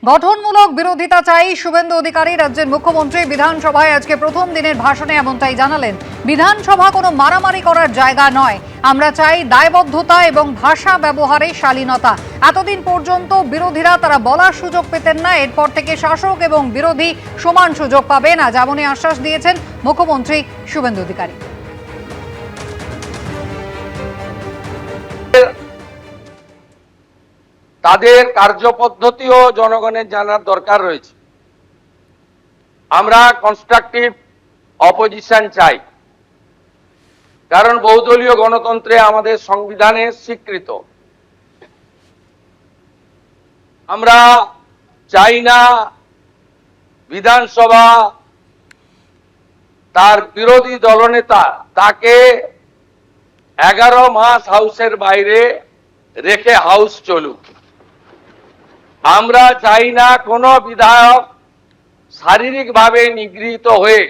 গঠনমূলক বিরোধিতা চাই শুভেন্দু অধিকারী। রাজ্যের মুখ্যমন্ত্রী বিধানসভায় আজকে প্রথম দিনের ভাষণে এমনটাই জানালেন। বিধানসভা কোনো মারামারি করার জায়গা নয়, আমরা চাই দায়বদ্ধতা এবং ভাষা ব্যবহারে শালীনতা। এতদিন পর্যন্ত বিরোধীরা তারা বলার সুযোগ পেতেন না, এরপর থেকে শাসক এবং বিরোধী সমান সুযোগ পাবেন, আজ এমনই আশ্বাস দিয়েছেন মুখ্যমন্ত্রী শুভেন্দু অধিকারী। তাদের কার্যপদ্ধতিও জনগণের জানার দরকার রয়েছে। আমরা কনস্ট্রাকটিভ অপোজিশন চাই, কারণ বহুদলীয় গণতন্ত্রে আমাদের সংবিধানে স্বীকৃত। আমরা চাই না বিধানসভা তার বিরোধী দলনেতা তাকে 11 মাস হাউসের বাইরে রেখে হাউস চলুক। আমরা চাই না কোনো বিধায়ক শারীরিকভাবে নিগৃহীত হয়ে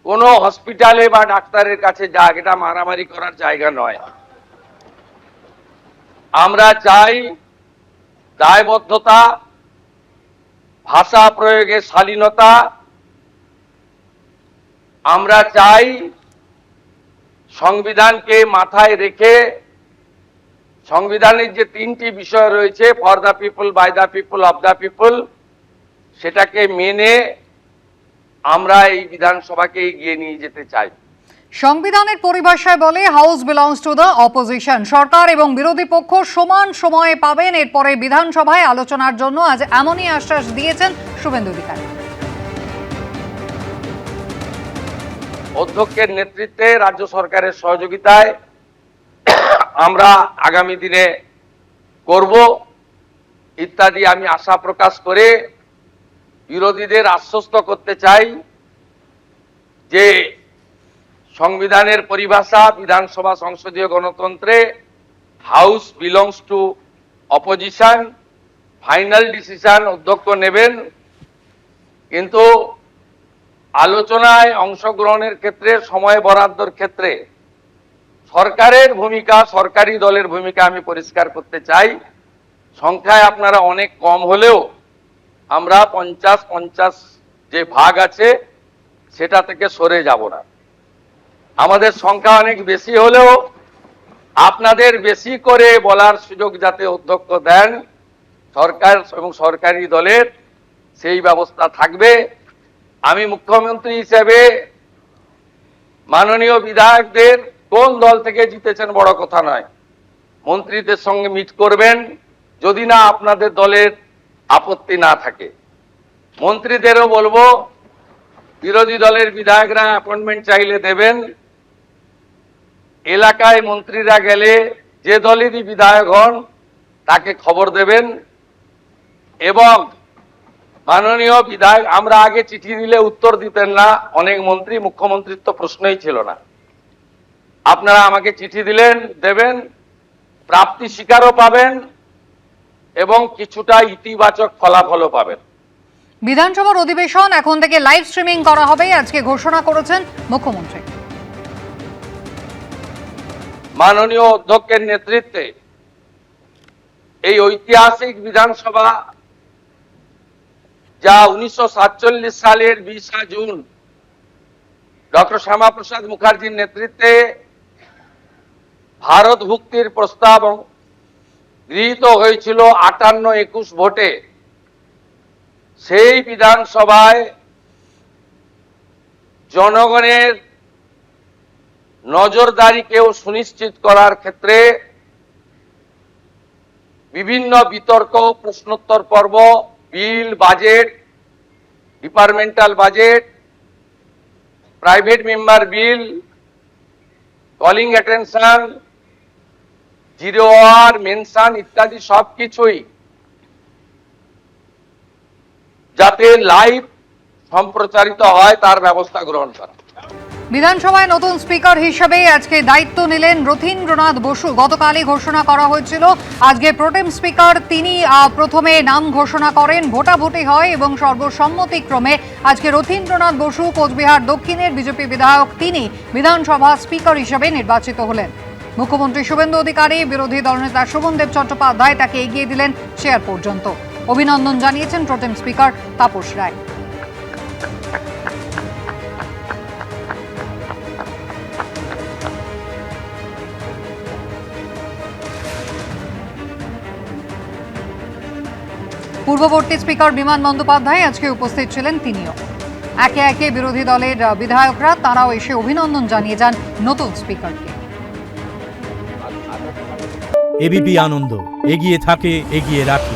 কোনো হসপিটালে বা ডাক্তারের কাছে যাক, এটা মারামারি করার জায়গা নয়। আমরা চাই দায়বদ্ধতা, ভাষা প্রয়োগে শালীনতা। আমরা চাই সংবিধানকে মাথায় রেখে সংবিধানের যে 3টি বিষয় রয়েছে, for the people, by the people, of the people, সেটাকে মেনে আমরা এই বিধানসভাকে এগিয়ে নিয়ে যেতে চাই। সংবিধানের পরিভাষায় বলে house belongs to the opposition. সরকার এবং বিরোধী পক্ষ সমান সময়ে পাবেন, এরপরে বিধানসভায় আলোচনার জন্য আজ এমনই আশ্বাস দিয়েছেন শুভেন্দু অধিকারী। অধ্যক্ষের নেতৃত্বে রাজ্য সরকারের সহযোগিতায় আমরা আগামী দিনে করব ইত্যাদি আমি আশা প্রকাশ করে বিরোধীদের আশ্বস্ত করতে চাই যে সংবিধানের পরিভাষা, বিধানসভা সংসদীয় গণতন্ত্রে house belongs two opposition, final decision অধ্যক্ষ নেবেন, কিন্তু আলোচনায় অংশগ্রহণের ক্ষেত্রে, সময় বরাদ্দর ক্ষেত্রে সরকারের ভূমিকা, সরকারি দলের ভূমিকা আমি পরিষ্কার করতে চাই। সংখ্যায় আপনারা অনেক কম হলেও আমরা 50-50 যে ভাগ আছে সেটা থেকে সরে যাব না। আমাদের সংখ্যা অনেক বেশি হলেও আপনাদের বেশি করে বলার সুযোগ যাতে অধ্যক্ষ দেন সরকার এবং সরকারি দলের, সেই ব্যবস্থা থাকবে। আমি মুখ্যমন্ত্রী হিসেবে মাননীয় বিধায়কদের কোন দল থেকে জিতেছেন বড় কথা নয়, মন্ত্রীদের সঙ্গে মিট করবেন, যদি না আপনাদের দলের আপত্তি না থাকে। মন্ত্রীদেরও বলবো বিরোধী দলের বিধায়করা অ্যাপয়েন্টমেন্ট চাইলে দেবেন। এলাকায় মন্ত্রীরা গেলে যে দলেরই বিধায়ক হন তাকে খবর দেবেন। এবং মাননীয় বিধায়ক, আমরা আগে চিঠি দিলে উত্তর দিতেন না অনেক মন্ত্রী, মুখ্যমন্ত্রীর তো প্রশ্নই ছিল না। আপনারা আমাকে চিঠি দিলেন, দেবেন, প্রাপ্তি স্বীকারও পাবেন এবং কিছুটা ইতিবাচক ফলাফলও পাবেন। বিধানসভার অধিবেশন এখন থেকে লাইভ স্ট্রিমিং করা হবে, আজকে ঘোষণা করেছেন মুখ্যমন্ত্রী। মাননীয় অধ্যক্ষের নেতৃত্বে এই ঐতিহাসিক বিধানসভা, যা 1947 সালের 20 জুন ডক্টর শ্যামাপ্রসাদ মুখার্জির নেতৃত্বে ভারত ভুক্তির প্রস্তাব গৃহীত হয়েছিল 58-21 ভোটে, সেই বিধানসভায় জনগণের নজরদারিকেও সুনিশ্চিত করার ক্ষেত্রে বিভিন্ন বিতর্ক, প্রশ্নোত্তর পর্ব, bill, budget, departmental budget, private member bill, calling attention, zero hour, mention ইত্যাদি সবকিছুই যাতে লাইভ সম্প্রচারিত হয় তার ব্যবস্থা গ্রহণ করা। বিধানসভায় নতুন স্পিকার হিসেবে আজকে দায়িত্ব নিলেন রথীন্দ্রনাথ বসু। গতকালই ঘোষণা করা হয়েছিল, আজকে প্রোটেম স্পিকার তিনি প্রথমে নাম ঘোষণা করেন, ভোটাভুটি হয় এবং সর্বসম্মতিক্রমে আজকে রথীন্দ্রনাথ বসু, কোচবিহার দক্ষিণের বিজেপি বিধায়ক, তিনি বিধানসভা স্পিকার হিসেবে নির্বাচিত হলেন। মুখ্যমন্ত্রী শুভেন্দু অধিকারী বিরোধী দলনেতা শোভনদেব চট্টোপাধ্যায় তাকে এগিয়ে দিলেন চেয়ার পর্যন্ত। অভিনন্দন জানিয়েছেন প্রোটেম স্পিকার তাপস রায়। পূর্ববর্তী স্পিকার বিমান বন্দ্যোপাধ্যায় আজকে উপস্থিত ছিলেন তিনিও। একে একে বিরোধী দলের বিধায়করা তারাও এসে অভিনন্দন জানিয়ে যান নতুন স্পিকারকে। এবিপি আনন্দ, এগিয়ে থাকে, এগিয়ে রাখে।